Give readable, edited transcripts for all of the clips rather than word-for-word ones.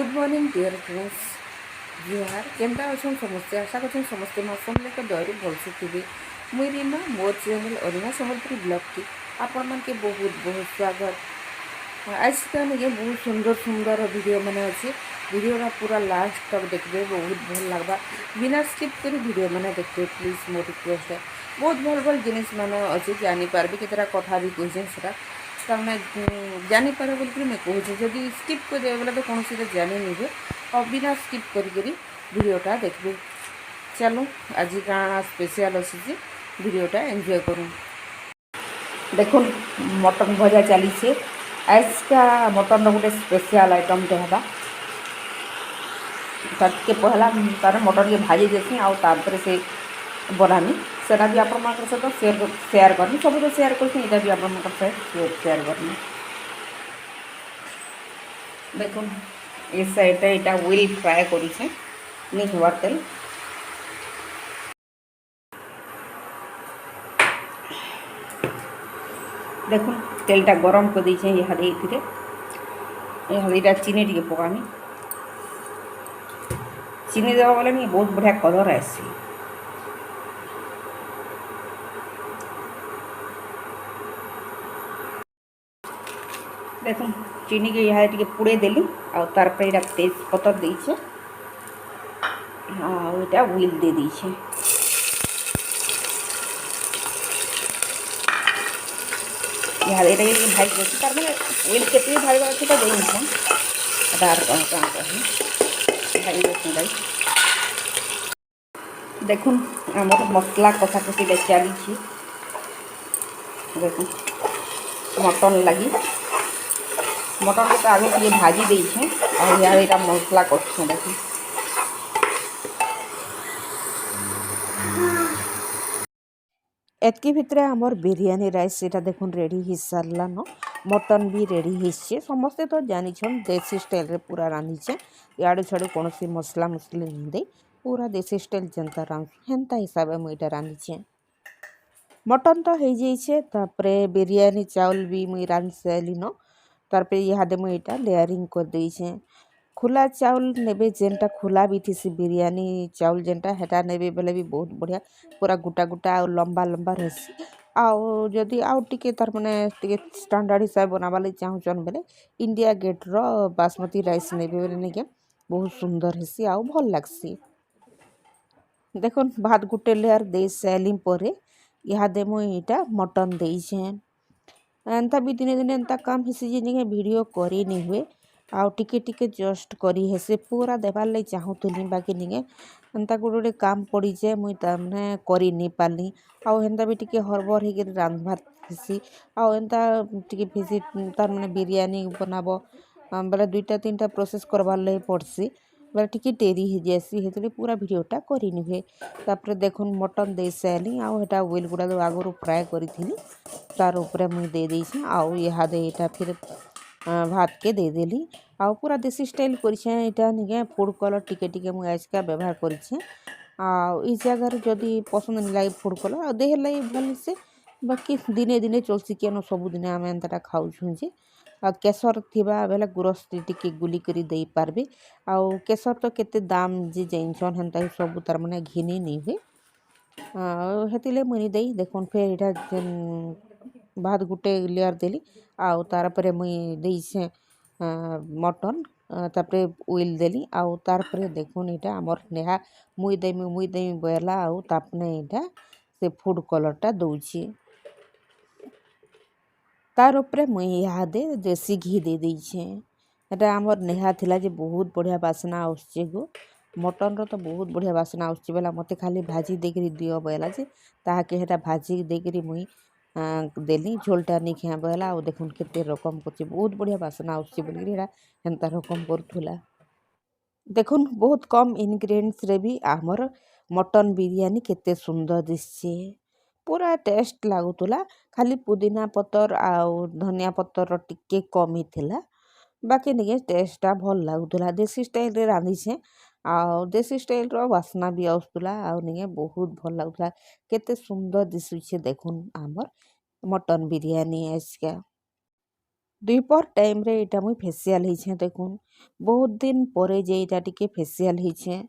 Good morning dear friends जुहार केमता अच्छन समस्ते आशा कर समस्ते मौसम लेकर दयरू भलसे थे मुई रीमा मोर चैनल अरिमा सम्बलपुरी ब्लॉग की आपण मन के बहुत बहुत स्वागत। आज का नहीं बहुत सुंदर सुंदर वीडियो मैंने अच्छे वीडियोटा पूरा लास्ट तक देखते बहुत भल लगवा बिना स्किप कर वीडियो मैंने देखते प्लीज मोर रिक्वेस्ट है। बहुत भल भल जिनिस मैंने अच्छे जानीपारे केतटा कथा भी कहे तमें जानीपार बोल मैं कहूँ जदि स्किप कर बोले तो कौन सी जानी नहीं और बिना स्किप करीडियोटा देखिए। चलो आज क्या स्पेशल अच्छी वीडियोटा एंजॉय करूँ। देखो मटन भजा चली आज का मटन गोटे स्पेशल आइटम होगा के पहला तार मटन के भाजी देसी आउे से बनानी सेटा भी आप सहित सेयार करनी सब तो सेयार करता भी आप सेयार करनी। देखो ये साइड यहाँ व्हील फ्राए करें नहीं हवार तेल देखो तेलटा गरम कर दीचे यहाँ चीनी टे पकानी चीनी देवा बोले नहीं बहुत बढ़िया कलर आसी। देखो चीनी के यहाँ टे पुड़े देली आर तेज पतर देचे आटा व्हील दे दीचे यहाँ भाई देती तार मैंने व्हील के भाई अच्छे तो देन भाई भाई देखो आम मसला कषा कषी चली देखो मटन लगी मटन को तो आगे ये भाजी देछे और यहाँ मसला कर देखो एतकी भितर आमर बिरयानी राइस से देखो रेडी हो सारान मटन भी रेडी हो समस्ते तो जानिछन देसी स्टाइल रे पूरा रांधिचे याड़ू छाड़ू कौन सी मसला मसली नहीं दे पूरा देसी स्टाइल जनता हेन्ता हिसाब से मुझे रांधिचे मटन तो हो जाइए तापरे बिरयानी चावल भी मुई रांधि सारिन तारपर इहादे मुई इटा लेयरिंग कर देइछे खुला चाउल नेबे जेनटा खुला भी थी बिरयानी चाउल जेनटा हेटा नेबे बेले भी बहुत बढ़िया पूरा गोटा गोटा और लंबा लंबा रही आउ जदि आउ टिके तार माने टिके स्टैंडर्ड हिसाब बनावा लई चाहूचन बेले इंडिया गेट रो बासमती राइस नेबे बेले नेके बहुत सुंदर हेसी आउ भल लागसी। देखो भात गुटे लेयर दे साइलिम परे इहादे मुई इटा मटन देइछे एंता भी दिने दिने एंता काम हेसी जे निके वीडियो करी नहीं हुए आउ टिके टिके जस्ट करी हेसे पूरा देवार लई चाहूली बाकी निके एंता गोटे काम पड़ी जाए मुई तमने करी नहीं पारली आउ हेन्ता भी टिके हरबर होकर रांधबार हेसी आउ एंता टिके भेजी तार माने बिरयानी बनाबो बेले दुईटा तीनटा प्रोसेस करबार लई पड़सी बेले टिके डेरी हो जासी हेतले पूरा वीडियोटा करी नहीं हुए तापर देखुन मटन दे साइली आउ हेटा व्हील गुड़ा आगु फ्राए करी तार ऊपर मुई दे देइछे आउ इहादे एटा फिर भात के दे देली आउ पूरा देसी स्टाइल करिछे निके फूड कलर टिके टिके मुई आजका व्यवहार करिछे आउ ई जगह जदि पसंद नहीं लगे फूड कलर आ देह लगे भल से बाकी दिने दिने चलसी केन सब दिन आम एंता खाऊँ जे आ केसर थिबा बेले गुरस टिके गुली करी दे पारबे आउ केसर तो केते दाम जे जैनछन हेन्ता सब तार माने घिनी नहीं हुए हेतिले मुई देई देखुन फेर इटा भात गुटे लेयर देली आउ तार परे मुई देइछे मटन तापरे व्हील देली आउ तार परे देखुन इटा आमर नेहा मुई देमी बोला आउ तापने इटा से फूड कलरटा दउछि तार ऊपर मुई इहादे देसी घी दे देइछे एटा आमर नेहा थिला जे बहुत बढ़िया बासना आउछि गो मटन रो तो बहुत बढ़िया बासना आउछि बेला मते खाली भाजी देकरी दियो बोला जे ताहाके हेटा भाजी देकरी मुई देली झोलटा नहीं खेआ बोला आउ देखुन केते रकम करछि बहुत बढ़िया बासना आउछि बोली हेटा हेन्ता रकम करथुला देखुन बहुत कम इनग्रेडिएंट्स रे भी आमर मटन बिरयानी केते सुंदर दिसछे पूरा टेस्ट लागुतला खाली पुदीना पतर आउ धनिया पतर टिके कम ही थिला बाकी निके टेस्टा भल लागुतला देसी स्टाइल रे रांधिछे आउ देसी स्टाइल रो वासना भी आउतला आउ निके बहुत भल लागुतला केते सुंदर दिसुछे देखुन आमर मटन बिरयानी आजका दुपहर टाइम रे इटा मुई फेसियाल ହେଇଛେ देखुन बहुत दिन परे जे इटा टिके फेसियाल ହେଇଛେ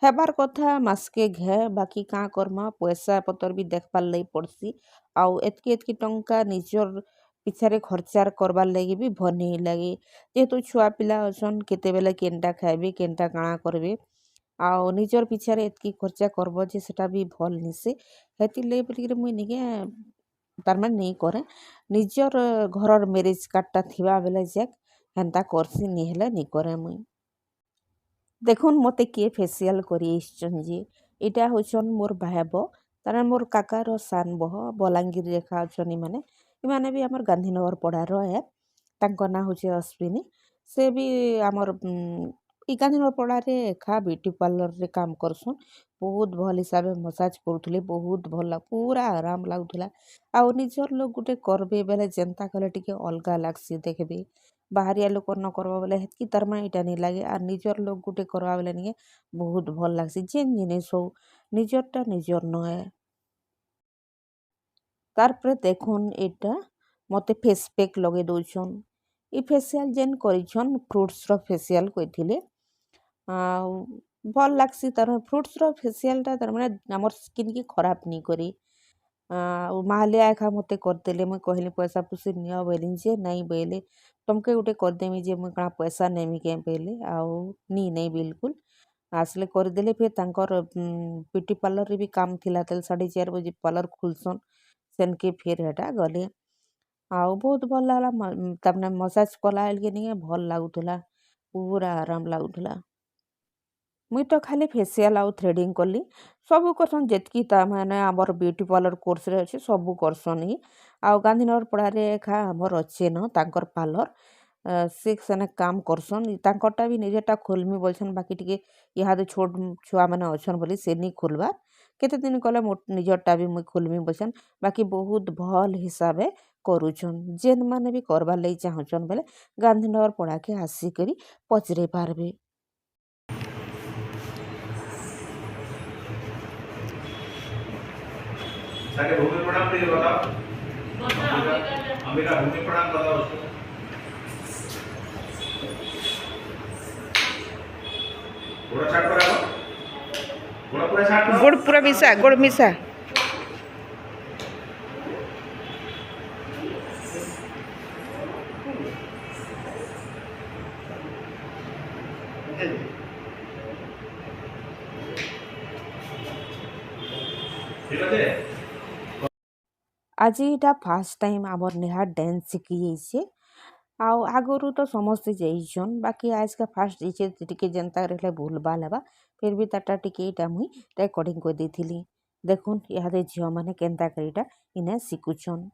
हेबार कथा मासके घे बाकी काँ करमा पैसा पतर भी देखबार लगी पड़सी आउ एतकी एतकी टंका निजर पिछारे खर्चार करबार लगी भी भल नहीं लगे जेहेतु छुआ पिला अछन केतेबेले केनटा खाइबे केनटा काଣା करबे आउ निजर पिछारे एतकी खर्चा करब जे सेटा भी भल निसे हेतिर ले बोलिक मुई निके तारमाने नहीं करे निजर घरर मेरेज कार्डटा थिबा बेले जेक हेन्ता करसी नी हेले नी करे मुई देखुन मते किए फेसियाल करी आइछन जे इटा होछन मोर भाइब तार मोर काकार सान बह बलांगीर रेखा अछन इमाने इमाने भी हमर गांधीनगर पड़ार है तांको ना होछे अश्विनी से भी हमर इ गांधीनगर पड़ारे एखा ब्यूटी पार्लर रे काम करसन बहुत भल हिसाब मसाज करुले बहुत भल पूरा आराम लागुला आउ निजर लोग गुटे करबे बेले जेनता कले टिके अलगा लागसी देखबे बाहरिया लोक न करबा बेले हेतकी तारमा इटा नहीं लागे आर निजर लोग गुटे करबा बेले निके बहुत भल लागसी जेन जिनिस हो निजरटा निजर नए तारपरे देखुन एटा मते फेस पैक लगे दउछन इ फेसियाल जेन करिछन फ्रूट्स रो फेसियाल कइथिले आउ भल लागसी तार फ्रूट्स रो फेसियाल ता तार माने हमर स्किन की खराब नहीं करी मालिया एखा मते करदेले मुई कहली पैसा पुसी नियो बोलिन जे नहीं बोले तुमके गुटे करदेमी जे मुई काଣା पैसा नेमी के बोले आउ नी नहीं बिल्कुल आसले करदेले फिर तांकर ब्यूटी पार्लर रे भी काम थिला तेल 4:30 बजे पार्लर खुलसन सेनके फिर हेटा गले आउ बहुत भल लागला तारमाने मसाज कला के नहीं भल लागुला पूरा आराम लागुला मुई तो खाली फेसियाल आउ थ्रेडिंग कली सबू करसन जेतकी ता माने हमर ब्यूटी पार्लर कोर्स रे अछि सबू करसन ही आउ गांधीनगर पड़ारे एखा हमर अच्छे न तांकर पार्लर से सेने काम करसन तांकरटा भी निजेटा खोलमी बोलछन बाकी टिके इहादे छोट छुआ माने अछन बोली से नी खोलबा केते दिन कले निजरटा भी मुई खोलमी बोलछन बाकी बहुत भल हिसाबे करूछन जेन माने भी करबार लई चाहछन बोले गांधीनगर पड़ा के आसी करी पचरे पारबे ताकि भूमि प्रणाम के लिए बताओ अंबिका भूमि प्रणाम बताओ उसको गोड़ा चाट पर आओ गोड़ा पूरा चाट लो गुड़ पूरा मिसा गुड़ मिसा ठीक है आज इटा फास्ट टाइम आमर नेहा डांस शिखी जाइए आउ आगरू तो समस्ते जाइछन बाकी आज का फास्ट जाइए टिके जनता रहले भूल भाल हेबा फिर भी ताटा टिके इटा मुई रेकर्डिंग कर देथिली देखुन इहादे झियो माने केनता करिटा इने शिखुछन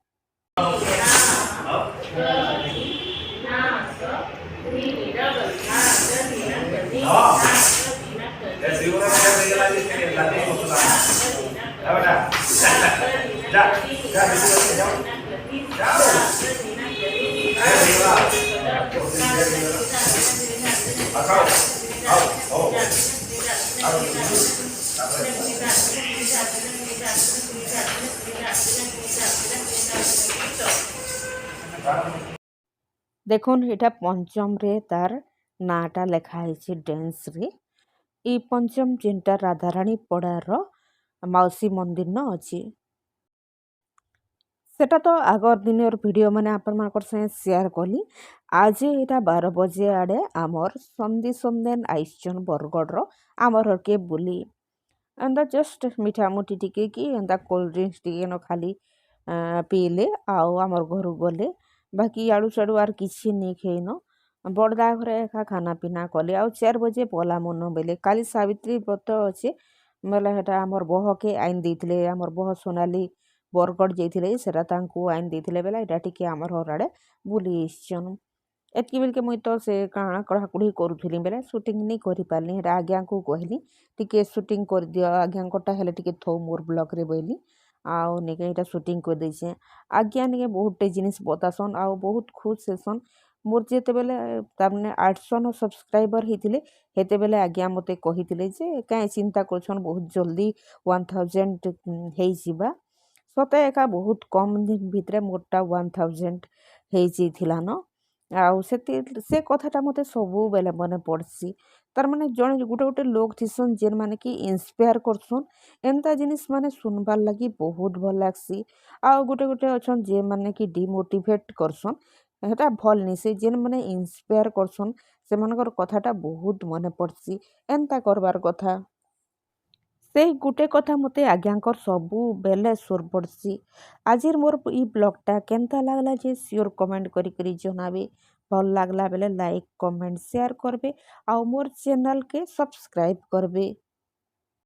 देखुन एटा पंचम रे तार नाटा लेखा है डांस रे इ पंचम जेनटा राधारानी पड़ार मौसी मंदिर न अच्छी सेटा तो आगर दिन वीडियो मैंने आपण संगे शेयर कली आज यहाँ 12 बजे आड़े आमर सन्दी सन्देन आईसन बरगढ़ आमर के बुली एंदा जस्ट मीठा मुठी टिके कि एंदा कोल्ड ड्रिंक्स टिके न खाली पीले आउ आमर घर गले बाकी आड़ू साड़ू आर किसी नहीं खेन बड़दा घरे एका खाना पीना कले आउ 4 बजे पला मन बेले काली सावित्री व्रत अच्छे बेले हेटा आमर बह के आईन देथिले आमर बह सोनाली बरगढ़ जाइथिले सेटा तांको आईन देथिले बेला एटा टिके आमर घर आड़े बुली आइछन एतकी बेलके मुई तो से काଣା कड़ाकुड़ी करूथिली बेले शूटिंग नहीं करि पारली हेटा आज्ञा को कहली टिके शूटिंग कर दियो आज्ञा कोटा हेले टिके थौ मोर ब्लॉग रे बोली आउ निके एटा शूटिंग कर दैछे आज्ञा निके बहुतटे जिनिस बतासन आउ बहुत खुश हेसन मोर जेते बेले तामने 800 सब्सक्राइबर हिथिले हेते बेले आज्ञा मते कहिथिले जे काई चिंता करछन बहुत जल्दी 1000 हेइ जिबा सते एका बहुत कम दिन भितरे मोरटा 1000 हेइ जिथिला न ଆଉ ସେ କଥାଟା ମୋତେ ସବୁବେଲେ ମନେ ପଡ଼୍ସି। ତାର୍ ମାନେ ଜଣେ ଗୋଟେ ଲୋକ୍ ଥିସନ୍ ଯେନ୍ମାନେ କି ଇନ୍ସପାୟାର୍ କରସନ୍। ଏନ୍ତା ଜିନିଷ୍ ମାନେ ଶୁନ୍ବାର୍ ଲାଗି ବହୁତ୍ ଭଲ୍ ଲାଗ୍ସି। ଆଉ ଗୋଟେ ଅଛନ୍ ଯେନ୍ମାନେ କି ଡିମୋଟିଭେଟ୍ କରସନ୍। ହେଟା ଭଲ୍ ନି, ସେ ଯେନ୍ମାନେ ଇନ୍ସପାୟାର୍ କରସନ୍ ସେମାନଙ୍କର କଥାଟା ବହୁତ୍ ମନେ ପଡ଼୍ସି, ଏନ୍ତା କର୍ବାର୍ କଥା। ସେଇ ଗୁଟେ କଥା ମୋତେ ଆଜ୍ଞାଙ୍କର ସବୁବେଲେ ସୋର୍ ପଡ଼୍ସି। ଆଜିର୍ ମୋର୍ ଇ ବ୍ଲଗ୍ଟା କେନ୍ତା ଲାଗ୍ଲା ଯେ ସିଓର୍ କମେଣ୍ଟ କରିକରି ଜନାବେ। ଭଲ୍ ଲାଗ୍ଲା ବେଲେ ଲାଇକ୍, କମେଣ୍ଟ, ସେୟାର୍ କରବେ ଆଉ ମୋର୍ ଚ୍ୟାନେଲ୍କେ ସବସ୍କ୍ରାଇବ୍ କରବେ।